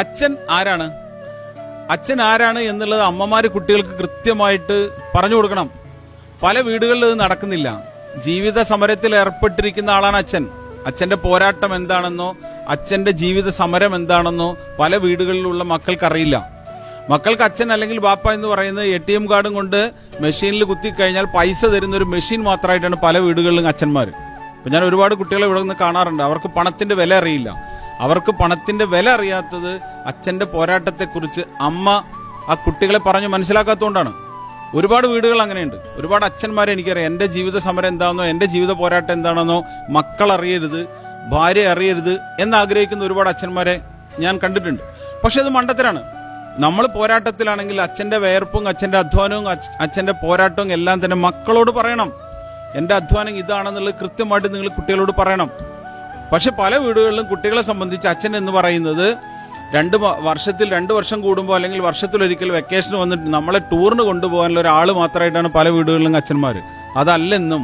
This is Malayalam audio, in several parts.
അച്ഛൻ ആരാണ്? അച്ഛൻ ആരാണ് എന്നുള്ളത് അമ്മമാര് കുട്ടികൾക്ക് കൃത്യമായിട്ട് പറഞ്ഞു കൊടുക്കണം. പല വീടുകളിൽ ഇത് നടക്കുന്നില്ല. ജീവിത സമരത്തിൽ ഏർപ്പെട്ടിരിക്കുന്ന ആളാണ് അച്ഛൻ. അച്ഛന്റെ പോരാട്ടം എന്താണെന്നോ അച്ഛന്റെ ജീവിത സമരം എന്താണെന്നോ പല വീടുകളിലുള്ള മക്കൾക്കറിയില്ല. മക്കൾക്ക് അച്ഛൻ അല്ലെങ്കിൽ ബാപ്പ എന്ന് പറയുന്നത് ATM കാർഡും കൊണ്ട് മെഷീനിൽ കുത്തിക്കഴിഞ്ഞാൽ പൈസ തരുന്ന ഒരു മെഷീൻ മാത്രമായിട്ടാണ് പല വീടുകളിലും അച്ഛന്മാർ. ഇപ്പൊ ഞാൻ ഒരുപാട് കുട്ടികളെ ഇവിടെ നിന്ന് കാണാറുണ്ട്. അവർക്ക് പണത്തിന്റെ വില അറിയില്ല. അവർക്ക് പണത്തിന്റെ വില അറിയാത്തത് അച്ഛന്റെ പോരാട്ടത്തെക്കുറിച്ച് അമ്മ ആ കുട്ടികളെ പറഞ്ഞ് മനസ്സിലാക്കാത്തതുകൊണ്ടാണ്. ഒരുപാട് വീടുകൾ അങ്ങനെയുണ്ട്. ഒരുപാട് അച്ഛന്മാരെ എനിക്കറിയാം. എന്റെ ജീവിത സമരം എന്താണെന്നോ എന്റെ ജീവിത പോരാട്ടം എന്താണെന്നോ മക്കൾ അറിയരുത്, ഭാര്യ അറിയരുത് എന്നാഗ്രഹിക്കുന്ന ഒരുപാട് അച്ഛന്മാരെ ഞാൻ കണ്ടിട്ടുണ്ട്. പക്ഷെ അത് മണ്ടത്തരാണ്. നമ്മൾ പോരാട്ടത്തിലാണെങ്കിൽ അച്ഛന്റെ വേർപ്പും അച്ഛന്റെ അധ്വാനവും അച്ഛന്റെ പോരാട്ടവും എല്ലാം തന്നെ മക്കളോട് പറയണം. എന്റെ അധ്വാനം ഇതാണെന്നുള്ളത് കൃത്യമായിട്ട് നിങ്ങൾ കുട്ടികളോട് പറയണം. പക്ഷെ പല വീടുകളിലും കുട്ടികളെ സംബന്ധിച്ച് അച്ഛൻ എന്ന് പറയുന്നത് വർഷത്തിൽ 2 വർഷം കൂടുമ്പോൾ അല്ലെങ്കിൽ വർഷത്തിലൊരിക്കൽ വെക്കേഷൻ വന്നിട്ട് നമ്മളെ ടൂറിന് കൊണ്ടുപോകാനുള്ള ഒരാൾ മാത്രമായിട്ടാണ് പല വീടുകളിലും അച്ഛന്മാർ. അതല്ലെന്നും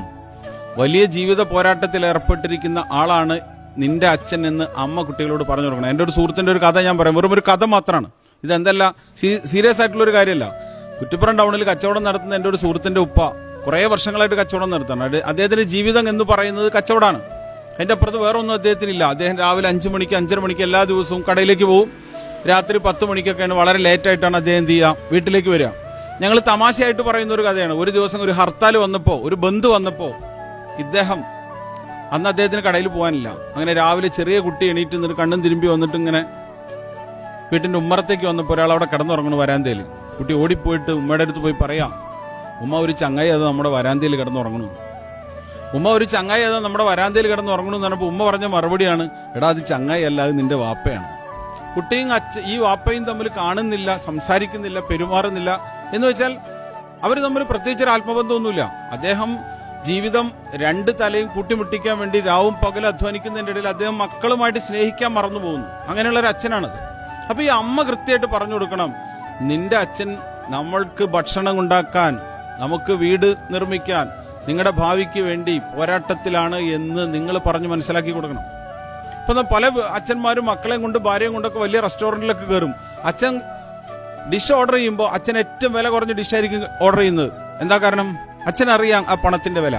വലിയ ജീവിത പോരാട്ടത്തിൽ ഏർപ്പെട്ടിരിക്കുന്ന ആളാണ് നിന്റെ അച്ഛൻ എന്ന് അമ്മ കുട്ടികളോട് പറഞ്ഞു കൊടുക്കണം. എൻ്റെ ഒരു സുഹൃത്തിന്റെ ഒരു കഥ ഞാൻ പറയാം. വെറും ഒരു കഥ മാത്രമാണ്. ഇതെന്തല്ല സീരിയസ് ആയിട്ടുള്ള ഒരു കാര്യമല്ല. കുറ്റിപ്പുറം ടൗണിൽ കച്ചവടം നടത്തുന്ന എൻ്റെ ഒരു സുഹൃത്തിന്റെ ഉപ്പ കുറേ വർഷങ്ങളായിട്ട് കച്ചവടം നടത്താണ്. അദ്ദേഹത്തിന്റെ ജീവിതം എന്ന് പറയുന്നത് കച്ചവടമാണ്. അതിന്റെ അപ്പുറത്ത് വേറെ ഒന്നും അദ്ദേഹത്തിനില്ല. അദ്ദേഹം രാവിലെ 5 മണിക്ക് 5:30 മണിക്ക് എല്ലാ ദിവസവും കടയിലേക്ക് പോകും. രാത്രി 10 മണിക്കൊക്കെയാണ്, വളരെ ലേറ്റായിട്ടാണ് അദ്ദേഹം എന്ത് ചെയ്യുക, വീട്ടിലേക്ക് വരിക. ഞങ്ങൾ തമാശയായിട്ട് പറയുന്ന ഒരു കഥയാണ്. ഒരു ദിവസം ഒരു ഹർത്താൽ വന്നപ്പോൾ, ഒരു ബന്ദ് വന്നപ്പോൾ ഇദ്ദേഹം അന്ന് അദ്ദേഹത്തിന് കടയിൽ പോകാനില്ല. അങ്ങനെ രാവിലെ ചെറിയ കുട്ടി എണീറ്റ് നിന്നിട്ട് കണ്ണും തിരുമ്പി വന്നിട്ട് ഇങ്ങനെ വീട്ടിന്റെ ഉമ്മറത്തേക്ക് വന്നപ്പോൾ ഒരാൾ അവിടെ കിടന്നുറങ്ങണു വരാന്തയിൽ. കുട്ടി ഓടിപ്പോയിട്ട് ഉമ്മയുടെ അടുത്ത് പോയി പറയാം, ഉമ്മ ഒരു ചങ്ങായി അത് നമ്മുടെ വരാന്തയിൽ കിടന്നുറങ്ങണു. ഉമ്മ ഒരു ചങ്ങായി അത് നമ്മുടെ വരാന്തയിൽ കിടന്നുറങ്ങണു എന്ന് പറഞ്ഞപ്പോൾ ഉമ്മ പറഞ്ഞ മറുപടിയാണ്, എടാ അത് ചങ്ങായി അല്ല, അത് നിന്റെ വാപ്പയാണ്. കുട്ടിയും ഈ വാപ്പയും തമ്മിൽ കാണുന്നില്ല, സംസാരിക്കുന്നില്ല, പെരുമാറുന്നില്ല. എന്ന് വെച്ചാൽ അവർ തമ്മിൽ പ്രത്യേകിച്ച് ഒരു ആത്മബന്ധമൊന്നുമില്ല. അദ്ദേഹം ജീവിതം 2 തലയും കൂട്ടിമുട്ടിക്കാൻ വേണ്ടി രാവും പകലും അധ്വാനിക്കുന്നതിന്റെ ഇടയിൽ അദ്ദേഹം മക്കളുമായിട്ട് സ്നേഹിക്കാൻ മറന്നു പോകുന്നു. അങ്ങനെയുള്ള ഒരു അച്ഛനാണത്. അപ്പൊ ഈ അമ്മ കൃത്യമായിട്ട് പറഞ്ഞു കൊടുക്കണം, നിന്റെ അച്ഛൻ നമ്മൾക്ക് ഭക്ഷണം ഉണ്ടാക്കാൻ, നമുക്ക് വീട് നിർമ്മിക്കാൻ, നിങ്ങളുടെ ഭാവിക്ക് വേണ്ടി പോരാട്ടത്തിലാണ് എന്ന് നിങ്ങൾ പറഞ്ഞു മനസ്സിലാക്കി കൊടുക്കണം. ഇപ്പൊ പല അച്ഛന്മാരും മക്കളെയും കൊണ്ട് ഭാര്യയും കൊണ്ടൊക്കെ വലിയ റെസ്റ്റോറന്റിലൊക്കെ കയറും. അച്ഛൻ ഡിഷ് ഓർഡർ ചെയ്യുമ്പോൾ അച്ഛൻ ഏറ്റവും വില കുറഞ്ഞ ഡിഷായിരിക്കും ഓർഡർ ചെയ്യുന്നത്. എന്താ കാരണം? അച്ഛനറിയാം ആ പണത്തിന്റെ വില.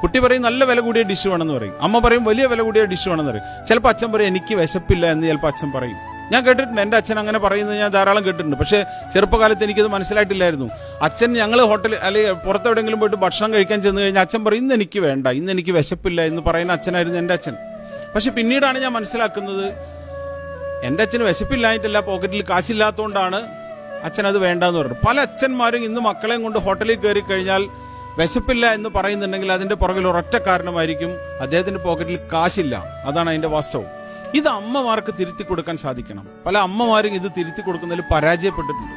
കുട്ടി പറയും നല്ല വില കൂടിയ ഡിഷ് വേണമെന്ന് പറയും. അമ്മ പറയും വലിയ വില കൂടിയ ഡിഷ് വേണമെന്ന് പറയും. ചിലപ്പോൾ അച്ഛൻ പറയും എനിക്ക് വിശപ്പില്ല എന്ന് ചിലപ്പോൾ അച്ഛൻ പറയും. ഞാൻ കേട്ടിട്ടുണ്ട്, എന്റെ അച്ഛൻ അങ്ങനെ പറയുന്നത് ഞാൻ ധാരാളം കേട്ടിട്ടുണ്ട്. പക്ഷേ ചെറുപ്പകാലത്ത് എനിക്കത് മനസ്സിലായിട്ടില്ലായിരുന്നു. അച്ഛൻ ഞങ്ങൾ ഹോട്ടലിൽ അല്ലെങ്കിൽ പുറത്തെവിടെയെങ്കിലും പോയിട്ട് ഭക്ഷണം കഴിക്കാൻ ചെന്ന് കഴിഞ്ഞാൽ അച്ഛൻ പറയും ഇന്ന് എനിക്ക് വേണ്ട, ഇന്ന് എനിക്ക് വിശപ്പില്ല എന്ന് പറയുന്ന അച്ഛനായിരുന്നു എൻ്റെ അച്ഛൻ. പക്ഷെ പിന്നീടാണ് ഞാൻ മനസ്സിലാക്കുന്നത് എൻ്റെ അച്ഛന് വിശപ്പില്ലായിട്ടല്ല, പോക്കറ്റിൽ കാശില്ലാത്തതുകൊണ്ടാണ് അച്ഛൻ അത് വേണ്ടെന്ന് പറഞ്ഞു. പല അച്ഛന്മാരും ഇന്ന് മക്കളെയും കൊണ്ട് ഹോട്ടലിൽ കയറി കഴിഞ്ഞാൽ വിശപ്പില്ല എന്ന് പറയുന്നുണ്ടെങ്കിൽ അതിന്റെ പുറകിൽ ഒരൊറ്റ കാരണമായിരിക്കും, അദ്ദേഹത്തിന്റെ പോക്കറ്റിൽ കാശില്ല. അതാണ് അതിന്റെ വാസ്തവം. ഇത് അമ്മമാർക്ക് തിരുത്തി കൊടുക്കാൻ സാധിക്കണം. പല അമ്മമാരും ഇത് തിരുത്തി കൊടുക്കുന്നതിൽ പരാജയപ്പെട്ടിട്ടുണ്ട്.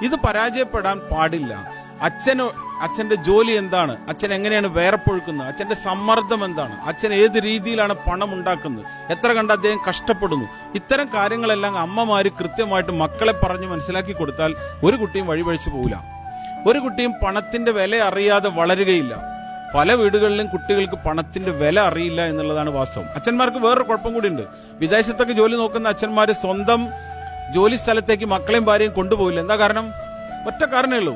ഇത് പരാജയപ്പെടാൻ പാടില്ല. അച്ഛന്റെ ജോലി എന്താണ്, അച്ഛൻ എങ്ങനെയാണ് വേർപ്പൊഴുക്കുന്നത്, അച്ഛന്റെ സമ്മർദ്ദം എന്താണ്, അച്ഛൻ ഏത് രീതിയിലാണ് പണം ഉണ്ടാക്കുന്നത്, എത്ര കണ്ട് അദ്ദേഹം കഷ്ടപ്പെടുന്നു, ഇത്തരം കാര്യങ്ങളെല്ലാം അമ്മമാര് കൃത്യമായിട്ട് മക്കളെ പറഞ്ഞ് മനസ്സിലാക്കി കൊടുത്താൽ ഒരു കുട്ടിയും വഴിപഴിച്ചു പോകില്ല. ഒരു കുട്ടിയും പണത്തിന്റെ വില അറിയാതെ വളരുകയില്ല. പല വീടുകളിലും കുട്ടികൾക്ക് പണത്തിന്റെ വില അറിയില്ല എന്നുള്ളതാണ് വാസ്തവം. അച്ഛന്മാർക്ക് വേറൊരു കുഴപ്പം കൂടി ഉണ്ട്. വിദേശത്തൊക്കെ ജോലി നോക്കുന്ന അച്ഛന്മാര് സ്വന്തം ജോലി സ്ഥലത്തേക്ക് മക്കളെയും ഭാര്യയും കൊണ്ടുപോകില്ല. എന്താ കാരണം? ഒറ്റ കാരണമേ ഉള്ളൂ,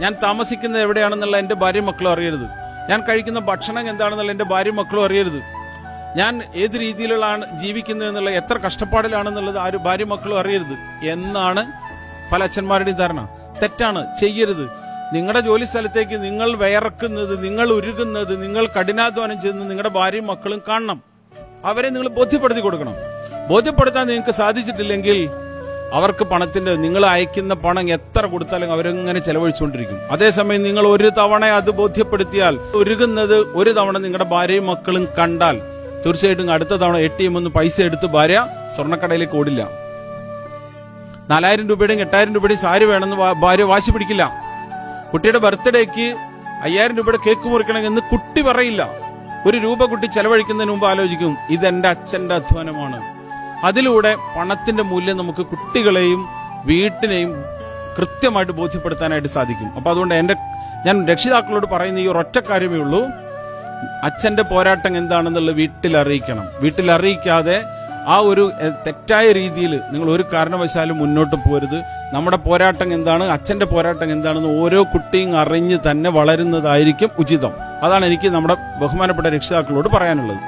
ഞാൻ താമസിക്കുന്നത് എവിടെയാണെന്നുള്ള എൻ്റെ ഭാര്യയും മക്കളും അറിയരുത്, ഞാൻ കഴിക്കുന്ന ഭക്ഷണം എന്താണെന്നുള്ള എൻ്റെ ഭാര്യയും മക്കളും അറിയരുത്, ഞാൻ ഏത് രീതിയിലാണ് ജീവിക്കുന്നത് എന്നുള്ള എത്ര കഷ്ടപ്പാടിലാണെന്നുള്ളത് ആരും ഭാര്യയും മക്കളും അറിയരുത് എന്നാണ് പല അച്ഛന്മാരുടെയും ധാരണ. തെറ്റാണ്, ചെയ്യരുത്. നിങ്ങളുടെ ജോലി സ്ഥലത്തേക്ക് നിങ്ങൾ വിയർക്കുന്നത്, നിങ്ങൾ ഉരുകുന്നത്, നിങ്ങൾ കഠിനാധ്വാനം ചെയ്യുന്നത് നിങ്ങളുടെ ഭാര്യയും മക്കളും കാണണം. അവരെ നിങ്ങൾ ബോധ്യപ്പെടുത്തി കൊടുക്കണം. ബോധ്യപ്പെടുത്താൻ നിങ്ങൾക്ക് സാധിച്ചിട്ടില്ലെങ്കിൽ അവർക്ക് പണത്തിന്റെ, നിങ്ങൾ അയക്കുന്ന പണം എത്ര കൊടുത്താലും അവരെങ്ങനെ ചെലവഴിച്ചുകൊണ്ടിരിക്കും. അതേസമയം നിങ്ങൾ ഒരു തവണ അത് ബോധ്യപ്പെടുത്തിയാൽ, ഉരുകുന്നത് ഒരു തവണ നിങ്ങളുടെ ഭാര്യയും മക്കളും കണ്ടാൽ തീർച്ചയായിട്ടും അടുത്ത തവണ ATM പൈസ എടുത്ത് ഭാര്യ സ്വർണ്ണക്കടയിലേക്ക് ഓടില്ല. 4000 രൂപയുടെയും 8000 രൂപയുടെയും സാരി വേണമെന്ന് ഭാര്യ വാശി പിടിക്കില്ല. കുട്ടിയുടെ ബർത്ത്ഡേക്ക് 5000 രൂപയുടെ കേക്ക് മുറിക്കണമെന്ന് കുട്ടി പറയില്ല. 1 രൂപ കുട്ടി ചെലവഴിക്കുന്നതിന് മുമ്പ് ആലോചിക്കും, ഇതെന്റെ അച്ഛന്റെ അധ്വാനമാണ്. അതിലൂടെ പണത്തിന്റെ മൂല്യം നമുക്ക് കുട്ടികളെയും വീട്ടിനെയും കൃത്യമായിട്ട് ബോധ്യപ്പെടുത്താനായിട്ട് സാധിക്കും. അപ്പൊ അതുകൊണ്ട് ഞാൻ രക്ഷിതാക്കളോട് പറയുന്ന ഈ ഒരൊറ്റ കാര്യമേ ഉള്ളൂ, അച്ഛന്റെ പോരാട്ടം എന്താണെന്നുള്ളത് വീട്ടിൽ അറിയിക്കണം. വീട്ടിൽ അറിയിക്കാതെ ആ ഒരു തെറ്റായ രീതിയിൽ നിങ്ങൾ ഒരു കാരണവശാലും മുന്നോട്ട് പോരുത്. നമ്മുടെ പോരാട്ടം എന്താണ്, അച്ഛന്റെ പോരാട്ടം എന്താണെന്ന് ഓരോ കുട്ടിയും അറിഞ്ഞ് തന്നെ വളരുന്നതായിരിക്കും ഉചിതം. അതാണ് എനിക്ക് നമ്മുടെ ബഹുമാനപ്പെട്ട രക്ഷിതാക്കളോട് പറയാനുള്ളത്.